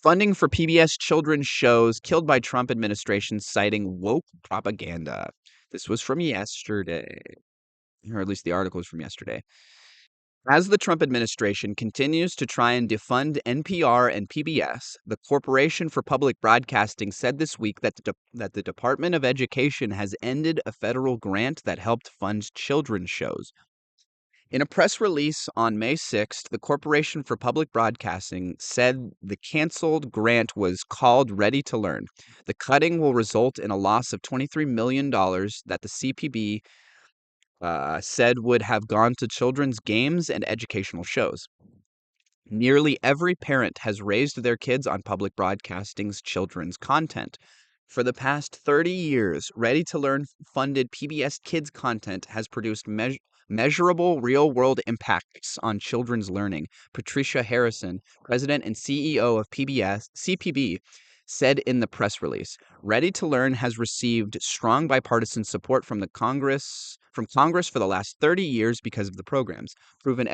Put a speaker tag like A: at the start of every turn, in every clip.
A: Funding for PBS children's shows killed by Trump administration citing woke propaganda. This was from yesterday, or at least the article was from yesterday. As the Trump administration continues to try and defund NPR and PBS, the Corporation for Public Broadcasting said this week that the Department of Education has ended a federal grant that helped fund children's shows. In a press release on May 6th, the Corporation for Public Broadcasting said the canceled grant was called Ready to Learn. The cutting will result in a loss of $23 million that the CPB said would have gone to children's games and educational shows. Nearly every parent has raised their kids on public broadcasting's children's content. For the past 30 years, Ready to Learn funded PBS Kids content has produced measurable real world impacts on children's learning. Patricia Harrison, president and CEO of PBS CPB, said in the press release. Ready to Learn has received strong bipartisan support from Congress for the last 30 years because of the program's proven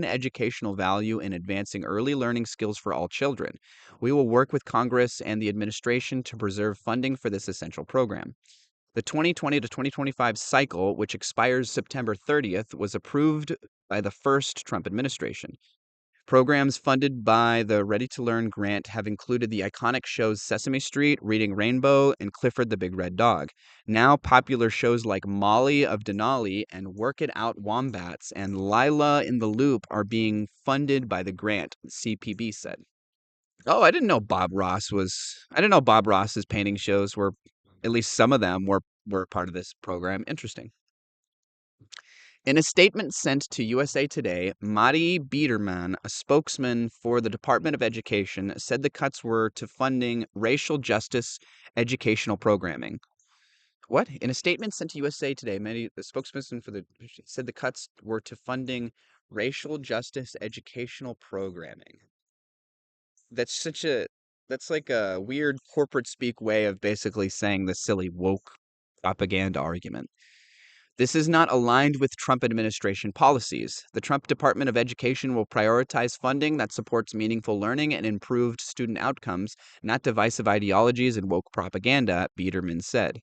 A: educational value in advancing early learning skills for all children. We will work with Congress and the administration to preserve funding for this essential program. The 2020 to 2025 cycle, which expires September 30th, was approved by the first Trump administration. Programs funded by the Ready to Learn grant have included the iconic shows Sesame Street, Reading Rainbow, and Clifford the Big Red Dog. Now popular shows like Molly of Denali and Work It Out Wombats and Lila in the Loop are being funded by the grant, CPB said. Oh, I didn't know Bob Ross's painting shows were, at least some of them were part of this program. Interesting. In a statement sent to USA Today, Mari Biederman, a spokesman for the Department of Education, said the cuts were to funding racial justice educational programming. What? In a statement sent to USA Today, the spokesperson for the said the cuts were to funding racial justice educational programming. That's such a that's like a weird corporate speak way of basically saying the silly woke propaganda argument. This is not aligned with Trump administration policies. The Trump Department of Education will prioritize funding that supports meaningful learning and improved student outcomes, not divisive ideologies and woke propaganda, Biederman said.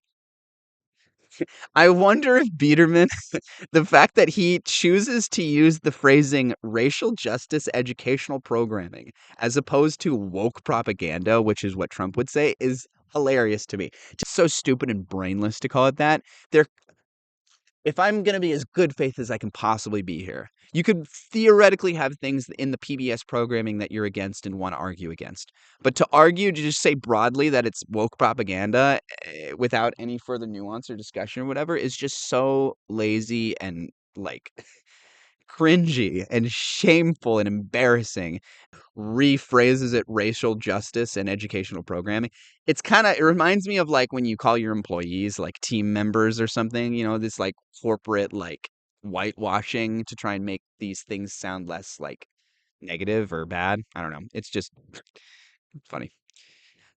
A: I wonder if Biederman, the fact that he chooses to use the phrasing racial justice educational programming as opposed to woke propaganda, which is what Trump would say, is hilarious to me. Just so stupid and brainless to call it that. They're If I'm going to be as good faith as I can possibly be here, you could theoretically have things in the PBS programming that you're against and want to argue against. But to just say broadly that it's woke propaganda without any further nuance or discussion or whatever is just so lazy and like cringy and shameful and embarrassing. Rephrases it racial justice and educational programming. It reminds me of like when you call your employees like team members or something, this like corporate like whitewashing to try and make these things sound less like negative or bad. I don't know. It's just funny.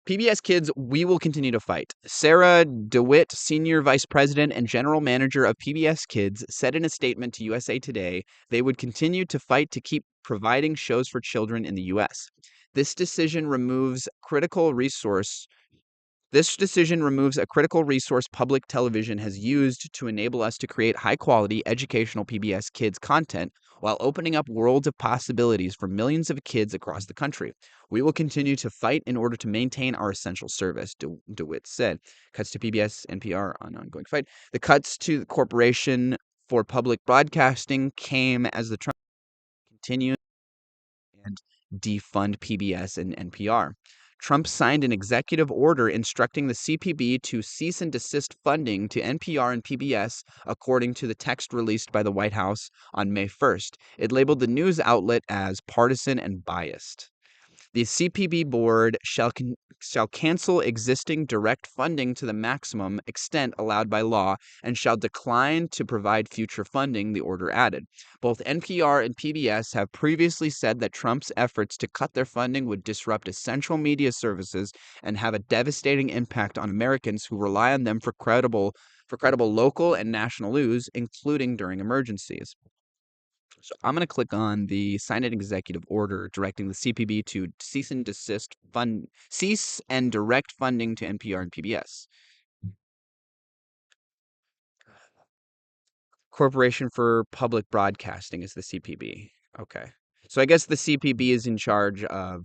A: PBS Kids, we will continue to fight. Sarah DeWitt, Senior Vice President and General Manager of PBS Kids, said in a statement to USA Today they would continue to fight to keep providing shows for children in the U.S. This decision removes a critical resource public television has used to enable us to create high-quality educational PBS Kids content while opening up worlds of possibilities for millions of kids across the country. We will continue to fight in order to maintain our essential service, DeWitt said. Cuts to PBS, NPR on ongoing fight. The cuts to the Corporation for Public Broadcasting came as the Trump continued and defund PBS and NPR. Trump signed an executive order instructing the CPB to cease and desist funding to NPR and PBS, according to the text released by the White House on May 1st. It labeled the news outlet as partisan and biased. The CPB board shall cancel existing direct funding to the maximum extent allowed by law and shall decline to provide future funding, the order added. Both NPR and PBS have previously said that Trump's efforts to cut their funding would disrupt essential media services and have a devastating impact on Americans who rely on them for credible local and national news, including during emergencies. So I'm going to click on the sign an executive order directing the CPB to cease and direct funding to NPR and PBS. Corporation for Public Broadcasting is the CPB. Okay. So I guess the CPB is in charge of.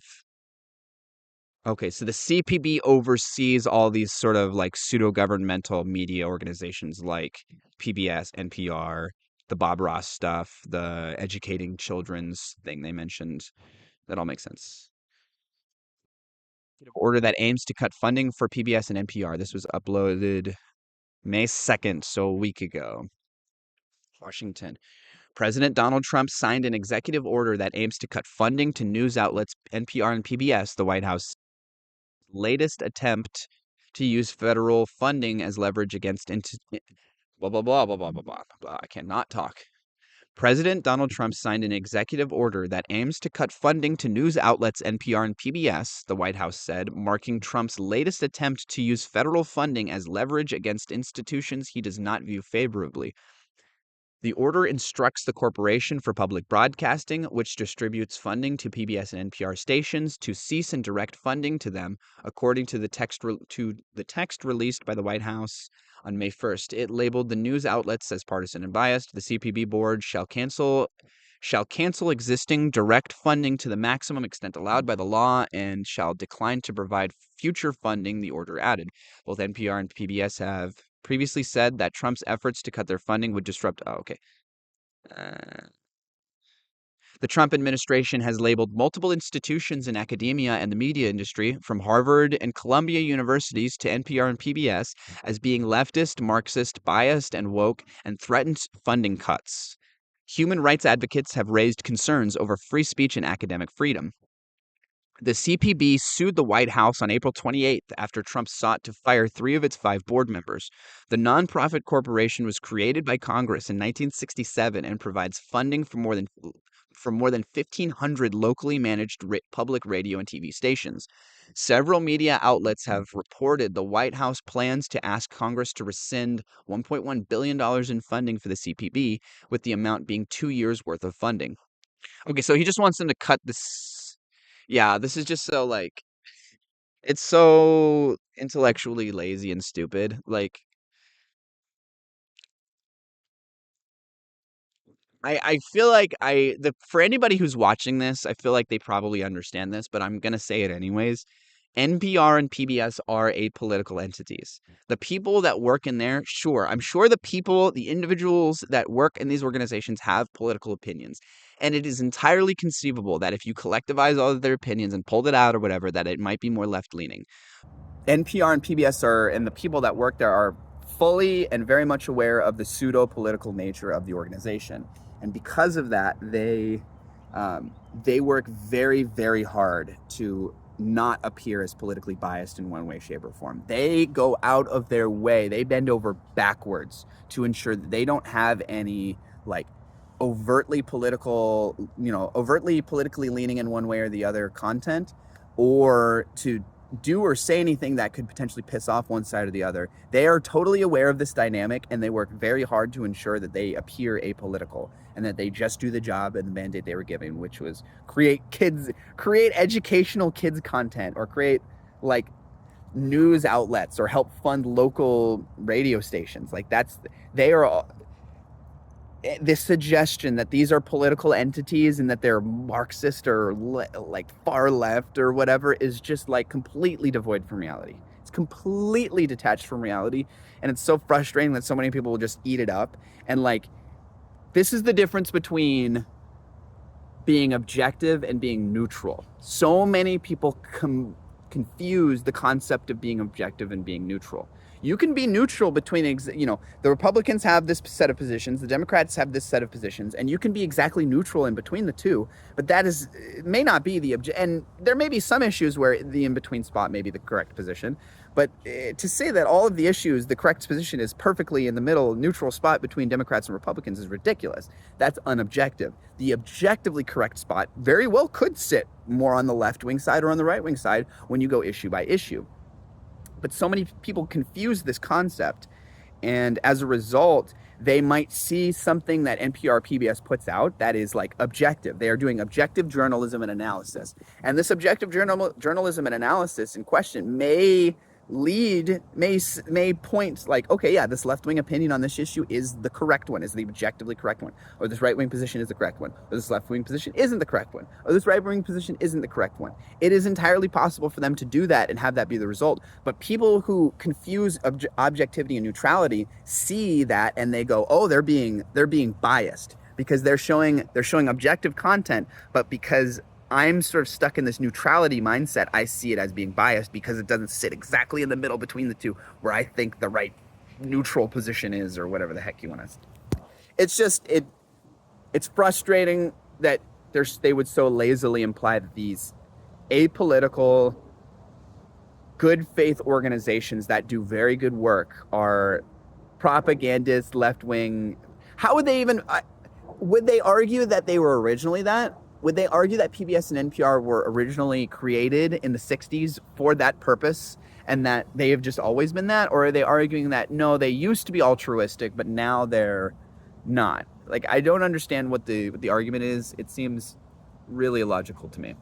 A: Okay, so the CPB oversees all these sort of like pseudo-governmental media organizations like PBS, NPR, the Bob Ross stuff, the educating children's thing they mentioned. That all makes sense. Order that aims to cut funding for PBS and NPR. This was uploaded May 2nd, so a week ago. Washington. President Donald Trump signed an executive order that aims to cut funding to news outlets NPR and PBS, the White House latest attempt to use federal funding as leverage against blah blah blah blah blah blah blah blah. I cannot talk. President Donald Trump signed an executive order that aims to cut funding to news outlets NPR and PBS, the White House said, marking Trump's latest attempt to use federal funding as leverage against institutions he does not view favorably. The order instructs the Corporation for Public Broadcasting, which distributes funding to PBS and NPR stations, to cease and direct funding to them, according to the text released by the White House on May 1st. It labeled the news outlets as partisan and biased. The CPB board shall cancel existing direct funding to the maximum extent allowed by the law and shall decline to provide future funding, the order added. Both NPR and PBS have previously said that Trump's efforts to cut their funding would disrupt. Oh, okay. The Trump administration has labeled multiple institutions in academia and the media industry, from Harvard and Columbia universities to NPR and PBS, as being leftist, Marxist, biased, and woke, and threatens funding cuts. Human rights advocates have raised concerns over free speech and academic freedom. The CPB sued the White House on April 28th after Trump sought to fire 3 of its 5 board members. The nonprofit corporation was created by Congress in 1967 and provides funding for more than 1,500 locally managed public radio and TV stations. Several media outlets have reported the White House plans to ask Congress to rescind $1.1 billion in funding for the CPB, with the amount being 2 years' worth of funding. Okay, so he just wants them to cut this. Yeah, this is just so like it's so intellectually lazy and stupid. Like I feel like for anybody who's watching this, I feel like they probably understand this, but I'm gonna say it anyways. NPR and PBS are apolitical entities. The people that work in there, sure, I'm sure the individuals that work in these organizations have political opinions. And it is entirely conceivable that if you collectivize all of their opinions and pulled it out or whatever, that it might be more left-leaning. NPR and PBS and the people that work there are fully and very much aware of the pseudo-political nature of the organization. And because of that, they work very, very hard to not appear as politically biased in one way, shape, or form. They go out of their way. They bend over backwards to ensure that they don't have any like overtly politically leaning in one way or the other content, or to do or say anything that could potentially piss off one side or the other. They are totally aware of this dynamic, and they work very hard to ensure that they appear apolitical and that they just do the job and the mandate they were given, which was create educational kids content, or create like news outlets, or help fund local radio stations. Like they are this suggestion that these are political entities and that they're Marxist or like far left or whatever is just like completely devoid from reality. It's completely detached from reality, and it's so frustrating that so many people will just eat it up. And like, this is the difference between being objective and being neutral. So many people confuse the concept of being objective and being neutral. You can be neutral between, the Republicans have this set of positions, the Democrats have this set of positions, and you can be exactly neutral in between the two, but may not be and there may be some issues where the in-between spot may be the correct position, but to say that all of the issues, the correct position is perfectly in the middle, neutral spot between Democrats and Republicans is ridiculous. That's unobjective. The objectively correct spot very well could sit more on the left-wing side or on the right-wing side when you go issue by issue. But so many people confuse this concept, and as a result, they might see something that NPR PBS puts out that is like objective. They are doing objective journalism and analysis. And this objective journalism and analysis in question may point like, okay, yeah, this left-wing opinion on this issue is the correct one, is the objectively correct one, or this right-wing position is the correct one, or this left-wing position isn't the correct one, or this right-wing position isn't the correct one. It is entirely possible for them to do that and have that be the result. But people who confuse objectivity and neutrality see that and they go, oh, they're being biased because they're showing objective content, but because I'm sort of stuck in this neutrality mindset, I see it as being biased because it doesn't sit exactly in the middle between the two where I think the right neutral position is, or whatever the heck you want to. It's just, it's frustrating that they would so lazily imply that these apolitical, good faith organizations that do very good work are propagandist, left-wing. How would they even, would they argue that they were originally that? Would they argue that PBS and NPR were originally created in the 60s for that purpose and that they have just always been that? Or are they arguing that, no, they used to be altruistic, but now they're not? Like, I don't understand what the argument is. It seems really illogical to me.